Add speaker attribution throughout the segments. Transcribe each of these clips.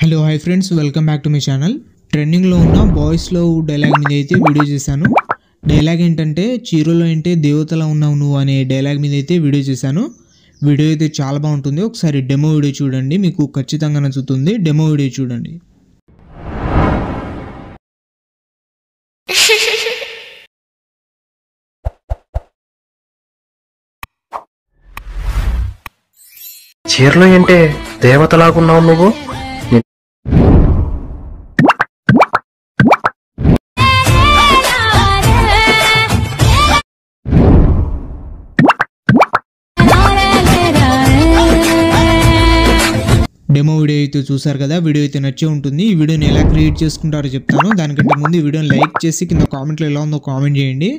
Speaker 1: Hello hi friends, welcome back to my channel. ట్రెండింగ్లో ఉన్న boys love dialogue మీద అయితే వీడియో చేశాను. డైలాగ్ ఏంటంటే చీరలో ఏంటే దేవతలా ఉన్నావు నువ్వు అనే డైలాగ్ మీద అయితే వీడియో చేశాను. వీడియో అయితే చాలా బాగుంటుంది. ఒకసారి డెమో వీడియో చూడండి, మీకు ఖచ్చితంగా నచ్చుతుంది. డెమో వీడియో చూడండి.
Speaker 2: చీరలో ఏంటే దేవతలాగున్నావు నువ్వు.
Speaker 1: డెమో వీడియో అయితే చూసారు కదా, వీడియో అయితే నచ్చే ఉంటుంది. ఈ వీడియోని ఎలా క్రియేట్ చేసుకుంటారో చెప్తాను. దానికంటే ముందు ఈ వీడియోని లైక్ చేసి కింద కామెంట్లో ఎలా ఉందో కామెంట్ చేయండి.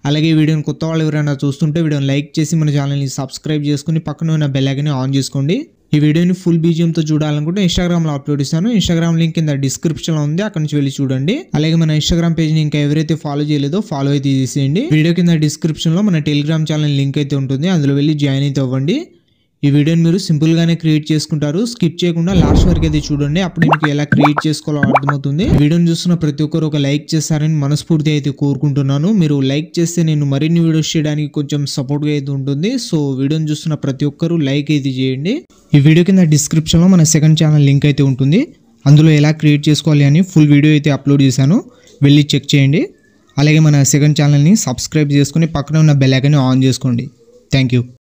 Speaker 1: అలాగే ఈ వీడియోని కొత్త వాళ్ళు ఎవరైనా చూస్తుంటే వీడియోని లైక్ చేసి మన ఛానల్ని సబ్స్క్రైబ్ చేసుకుని పక్కన ఉన్న బెల్ ఐకాన్ని ఆన్ చేసుకోండి. ఈ వీడియోని ఫుల్ బీజిఎంతో చూడాలనుకుంటే ఇన్స్టాగ్రామ్లో అప్లోడ్ ఇస్తాను. ఇన్స్టాగ్రామ్ లింక్ కింద డిస్క్రిప్షన్లో ఉంది, అక్కడ నుంచి వెళ్ళి చూడండి. అలాగే మన ఇన్స్టాగ్రామ్ పేజ్ని ఇంకా ఎవరైతే ఫాలో చేయలేదో ఫాలో అయితే చేసేయండి. వీడియో కింద డిస్క్రిప్షన్లో మన టెలిగ్రామ్ ఛానల్ లింక్ అయితే ఉంటుంది, అందులో వెళ్ళి జాయిన్ అయితే అవ్వండి. ఈ వీడియోని మీరు సింపుల్గానే క్రియేట్ చేసుకుంటారు. స్కిప్ చేయకుండా లాస్ట్ వరకు అయితే చూడండి, అప్పుడు మీకు ఎలా క్రియేట్ చేసుకోవాలో అర్థమవుతుంది. వీడియోని చూస్తున్న ప్రతి ఒక్కరు ఒక లైక్ చేస్తారని మనస్ఫూర్తి అయితే కోరుకుంటున్నాను. మీరు లైక్ చేస్తే నేను మరిన్ని వీడియోస్ చేయడానికి కొంచెం సపోర్ట్గా అయితే ఉంటుంది. సో వీడియోని చూస్తున్న ప్రతి ఒక్కరు లైక్ అయితే చేయండి. ఈ వీడియో కింద డిస్క్రిప్షన్లో మన సెకండ్ ఛానల్ లింక్ అయితే ఉంటుంది, అందులో ఎలా క్రియేట్ చేసుకోవాలి అని ఫుల్ వీడియో అయితే అప్లోడ్ చేశాను, వెళ్ళి చెక్ చేయండి. అలాగే మన సెకండ్ ఛానల్ని సబ్స్క్రైబ్ చేసుకుని పక్కన ఉన్న బెల్ ఐకాన్ని ఆన్ చేసుకోండి. Thank you.